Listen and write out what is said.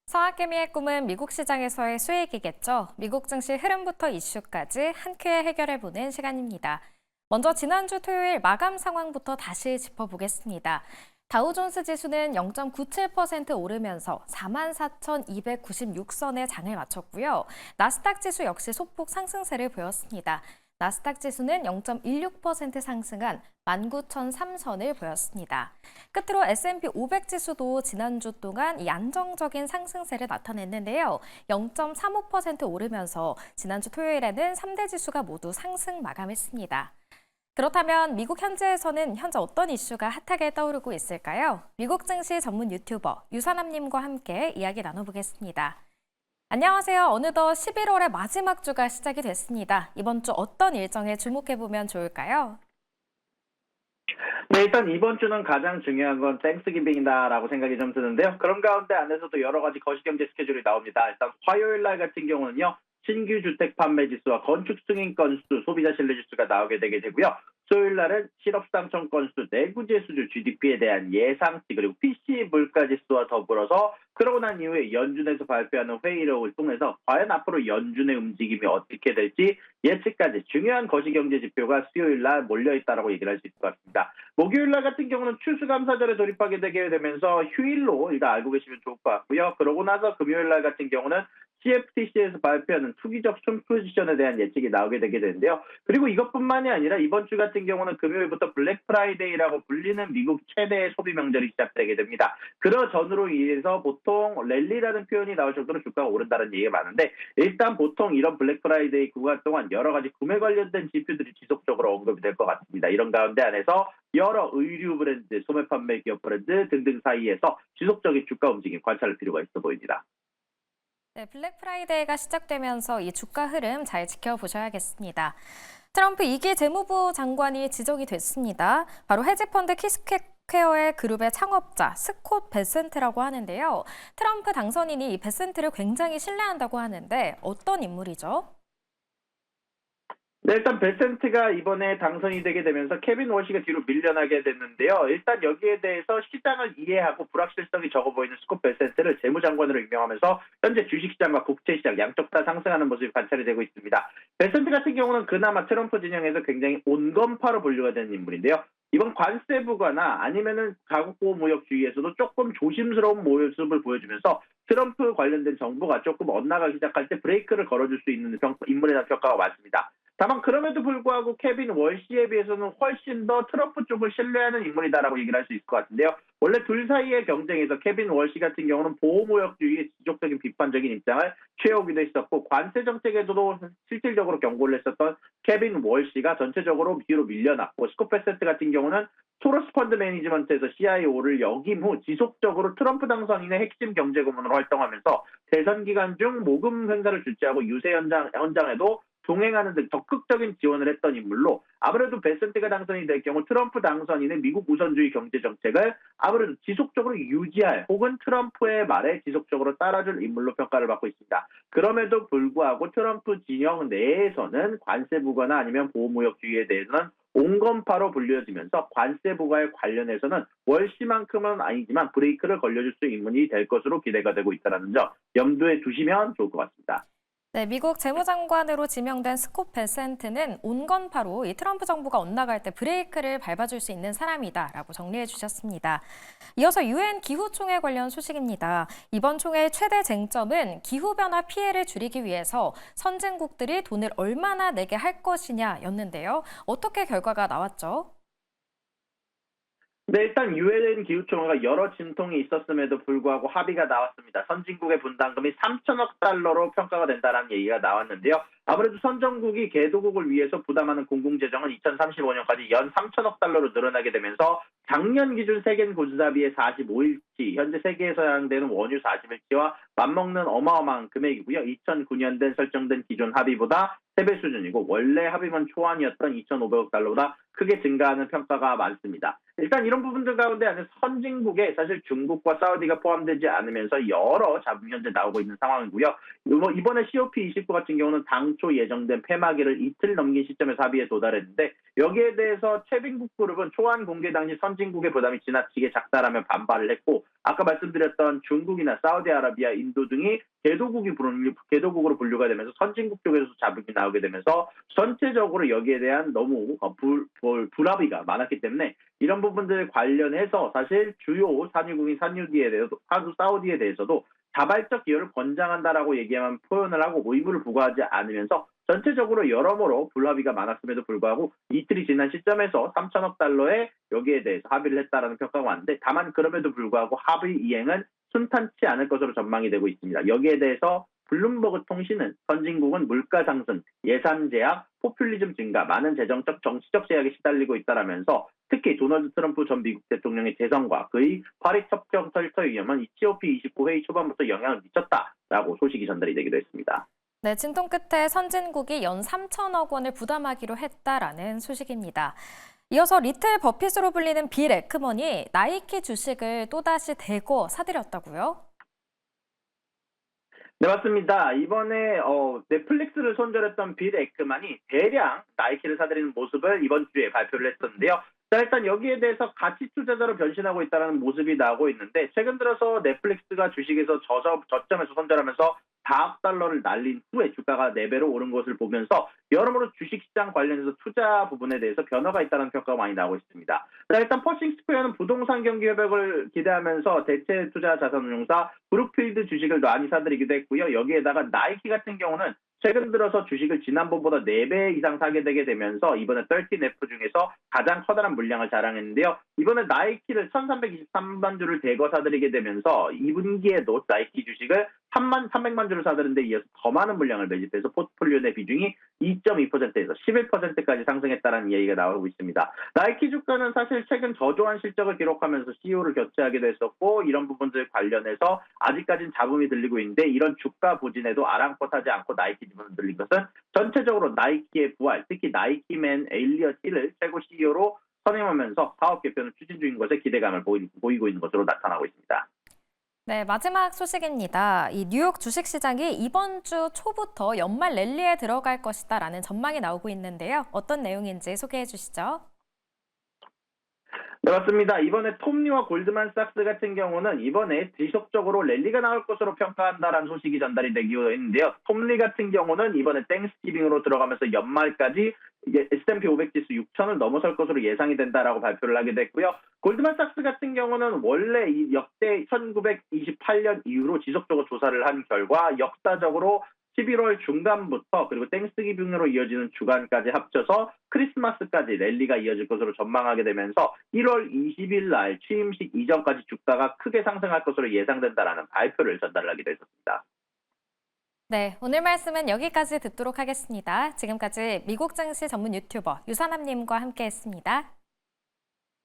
서학개미의 꿈은 미국 시장에서의 수익이겠죠. 미국 증시 흐름부터 이슈까지 한 큐에 해결해보는 시간입니다. 먼저 지난주 토요일 마감 상황부터 다시 짚어보겠습니다. 다우존스 지수는 0.97% 오르면서 44,296선에 장을 마쳤고요. 나스닥 지수 역시 소폭 상승세를 보였습니다. 나스닥 지수는 0.16% 상승한 19,003선을 보였습니다. 끝으로 S&P 500 지수도 지난주 동안 이 안정적인 상승세를 나타냈는데요. 0.35% 오르면서 지난주 토요일에는 3대 지수가 모두 상승 마감했습니다. 그렇다면 미국 현지에서는 현재 어떤 이슈가 핫하게 떠오르고 있을까요? 미국 증시 전문 유튜버 유선남님과 함께 이야기 나눠보겠습니다. 안녕하세요. 어느덧 11월의 마지막 주가 시작이 됐습니다. 이번 주 어떤 일정에 주목해보면 좋을까요? 네, 일단 이번 주는 가장 중요한 건 땡스기빙이다라고 생각이 좀 드는데요. 그런 가운데 안에서도 여러 가지 거시경제 스케줄이 나옵니다. 일단 화요일 날 같은 경우는요. 신규 주택 판매 지수와 건축 승인 건수, 소비자 신뢰 지수가 나오게 되게 되고요. 수요일 날은 실업 상청 건수, 내구 제수주 GDP에 대한 예상치 그리고 PCE 물가 지수와 더불어서 그러고 난 이후에 연준에서 발표하는 회의록을 통해서 과연 앞으로 연준의 움직임이 어떻게 될지 예측까지 중요한 거시경제 지표가 수요일 날 몰려있다라고 얘기를 할 수 있을 것 같습니다. 목요일 날 같은 경우는 추수감사절에 돌입하게 되게 되면서 휴일로 일단 알고 계시면 좋을 것 같고요. 그러고 나서 금요일 날 같은 경우는 CFTC에서 발표하는 투기적 순 포지션에 대한 예측이 나오게 되게 되는데요. 그리고 이것뿐만이 아니라 이번 주 같은 경우는 금요일부터 블랙 프라이데이라고 불리는 미국 최대의 소비 명절이 시작되게 됩니다. 그러 전으로 인해서 보통 랠리라는 표현이 나올 정도로 주가가 오른다는 얘기가 많은데 일단 보통 이런 블랙 프라이데이 구간 동안 여러 가지 구매 관련된 지표들이 지속적으로 언급이 될 것 같습니다. 이런 가운데 안에서 여러 의류 브랜드, 소매 판매 기업 브랜드 등등 사이에서 지속적인 주가 움직임 관찰할 필요가 있어 보입니다. 네, 블랙 프라이데이가 시작되면서 이 주가 흐름 잘 지켜보셔야겠습니다. 트럼프 2기 재무부 장관이 지정이 됐습니다. 바로 헤지펀드 키스퀘어의 그룹의 창업자 스콧 베센트라고 하는데요. 트럼프 당선인이 이 베센트를 굉장히 신뢰한다고 하는데 어떤 인물이죠? 네, 일단 베센트가 이번에 당선이 되게 되면서 케빈 월시가 뒤로 밀려나게 됐는데요. 일단 여기에 대해서 시장을 이해하고 불확실성이 적어 보이는 스콧 베센트를 재무장관으로 임명하면서 현재 주식시장과 국채시장 양쪽 다 상승하는 모습이 관찰이 되고 있습니다. 베센트 같은 경우는 그나마 트럼프 진영에서 굉장히 온건파로 분류가 되는 인물인데요. 이번 관세 부과나 아니면은 가국보호무역주의에서도 조금 조심스러운 모습을 보여주면서 트럼프 관련된 정부가 조금 엇나가기 시작할 때 브레이크를 걸어줄 수 있는 인물이라는 평가가 많습니다. 다만 그럼에도 불구하고 케빈 월시에 비해서는 훨씬 더 트럼프 쪽을 신뢰하는 인물이다라고 얘기를 할 수 있을 것 같은데요. 원래 둘 사이의 경쟁에서 케빈 월시 같은 경우는 보호무역주의의 지속적인 비판적인 입장을 취해오기도 했었고 관세 정책에서도 실질적으로 경고를 했었던 케빈 월시가 전체적으로 뒤로 밀려났고 스콧 베센트 같은 경우는 소로스 펀드 매니지먼트에서 CIO를 역임 후 지속적으로 트럼프 당선인의 핵심 경제 고문으로 활동하면서 대선 기간 중 모금 행사를 주최하고 유세 현장에도 동행하는 등 적극적인 지원을 했던 인물로 아무래도 베센트가 당선이 될 경우 트럼프 당선인의 미국 우선주의 경제 정책을 아무래도 지속적으로 유지할 혹은 트럼프의 말에 지속적으로 따라줄 인물로 평가를 받고 있습니다. 그럼에도 불구하고 트럼프 진영 내에서는 관세 부과나 아니면 보호무역주의에 대해서는 온건파로 불려지면서 관세 부과에 관련해서는 월시만큼은 아니지만 브레이크를 걸려줄 수 있는 인물이 될 것으로 기대가 되고 있다는 점 염두에 두시면 좋을 것 같습니다. 네, 미국 재무장관으로 지명된 스콧 베센트는 온건파로 이 트럼프 정부가 엇나갈 때 브레이크를 밟아줄 수 있는 사람이다라고 정리해 주셨습니다. 이어서 유엔 기후총회 관련 소식입니다. 이번 총회의 최대 쟁점은 기후변화 피해를 줄이기 위해서 선진국들이 돈을 얼마나 내게 할 것이냐였는데요. 어떻게 결과가 나왔죠? 네, 일단 유엔 기후총회가 여러 진통이 있었음에도 불구하고 합의가 나왔습니다. 선진국의 분담금이 3천억 달러로 평가가 된다는 얘기가 나왔는데요. 아무래도 선진국이 개도국을 위해서 부담하는 공공재정은 2035년까지 연 3천억 달러로 늘어나게 되면서 작년 기준 세계 군사비의 45일치, 현재 세계에서 사용되는 원유 40일치와 맞먹는 어마어마한 금액이고요. 2009년 설정된 기존 합의보다 3배 수준이고 원래 합의만 초안이었던 2,500억 달러보다 크게 증가하는 평가가 많습니다. 일단 이런 부분들 가운데 안에 선진국에 사실 중국과 사우디가 포함되지 않으면서 여러 자금이 현재 나오고 있는 상황이고요. 이번에 COP29 같은 경우는 당초 예정된 폐막일을 이틀 넘긴 시점에서 합의에 도달했는데 여기에 대해서 최빈국 그룹은 초안 공개 당시 선진국의 부담이 지나치게 작다라며 반발을 했고 아까 말씀드렸던 중국이나 사우디아라비아, 인도 등이 개도국으로 분류가 되면서 선진국 쪽에서 자금이 나오게 되면서 전체적으로 여기에 대한 너무 불합의가 많았기 때문에 이런 부분들 관련해서 사실 주요 산유국인 사우디에 대해서도 자발적 기여를 권장한다라고 얘기만 표현을 하고 의무를 부과하지 않으면서 전체적으로 여러모로 불합의가 많았음에도 불구하고 이틀이 지난 시점에서 3천억 달러에 여기에 대해서 합의를 했다라는 평가가 왔는데 다만 그럼에도 불구하고 합의 이행은 순탄치 않을 것으로 전망이 되고 있습니다. 여기에 대해서 블룸버그 통신은 선진국은 물가 상승, 예산 제약, 포퓰리즘 증가, 많은 재정적, 정치적 제약에 시달리고 있다라면서 특히 도널드 트럼프 전 미국 대통령의 재선과 그의 파리 협정 설터 위험은 COP29 회의 초반부터 영향을 미쳤다라고 소식이 전달이 되기도 했습니다. 네, 진통 끝에 선진국이 연 3천억 원을 부담하기로 했다라는 소식입니다. 이어서 리틀 버핏으로 불리는 빌 에크먼이 나이키 주식을 또다시 대거 사들였다고요? 네, 맞습니다. 이번에 넷플릭스를 손절했던 빌 에크만이 대량 나이키를 사들이는 모습을 이번 주에 발표를 했었는데요. 자, 일단 여기에 대해서 가치 투자자로 변신하고 있다는 모습이 나오고 있는데 최근 들어서 넷플릭스가 주식에서 저점에서 손절하면서 4억 달러를 날린 후에 주가가 4배로 오른 것을 보면서 여러모로 주식시장 관련해서 투자 부분에 대해서 변화가 있다는 평가가 많이 나오고 있습니다. 자, 일단 퍼싱 스퀘어는 부동산 경기 회복을 기대하면서 대체 투자 자산운용사 브룩필드 주식을 많이 사들이기도 했고요. 여기에다가 나이키 같은 경우는 최근 들어서 주식을 지난번보다 4배 이상 사게 되게 되면서 이번에 13F 중에서 가장 커다란 물량을 자랑했는데요. 이번에 나이키를 1323만 주를 대거 사들이게 되면서 2분기에도 나이키 주식을 3,300만 주를 사들이는데 이어서 더 많은 물량을 매집해서 포트폴리오 내 비중이 2.2%에서 11%까지 상승했다는 이야기가 나오고 있습니다. 나이키 주가는 사실 최근 저조한 실적을 기록하면서 CEO를 교체하기도 했었고 이런 부분들 관련해서 아직까지는 잡음이 들리고 있는데 이런 주가 부진에도 아랑곳하지 않고 나이키 지분을 들린 것은 전체적으로 나이키의 부활, 특히 나이키맨 에일리엇 힐을 최고 CEO로 선임하면서 사업 개편을 추진 중인 것에 기대감을 보이고 있는 것으로 나타나고 있습니다. 네, 마지막 소식입니다. 이 뉴욕 주식시장이 이번 주 초부터 연말 랠리에 들어갈 것이다라는 전망이 나오고 있는데요. 어떤 내용인지 소개해 주시죠. 네, 맞습니다. 이번에 톱니와 골드만삭스 같은 경우는 이번에 지속적으로 랠리가 나올 것으로 평가한다라는 소식이 전달이 되기도 했는데요. 톱니 같은 경우는 이번에 땡스기빙으로 들어가면서 연말까지 S&P 500 지수 6천을 넘어설 것으로 예상이 된다라고 발표를 하기도 했고요. 골드만삭스 같은 경우는 원래 이 역대 1928년 이후로 지속적으로 조사를 한 결과 역사적으로 11월 중간부터 그리고 땡스기빙으로 이어지는 주간까지 합쳐서 크리스마스까지 랠리가 이어질 것으로 전망하게 되면서 1월 20일 날 취임식 이전까지 주가가 크게 상승할 것으로 예상된다라는 발표를 전달하기도 했었습니다. 네, 오늘 말씀은 여기까지 듣도록 하겠습니다. 지금까지 미국 증시 전문 유튜버 유산남님과 함께했습니다.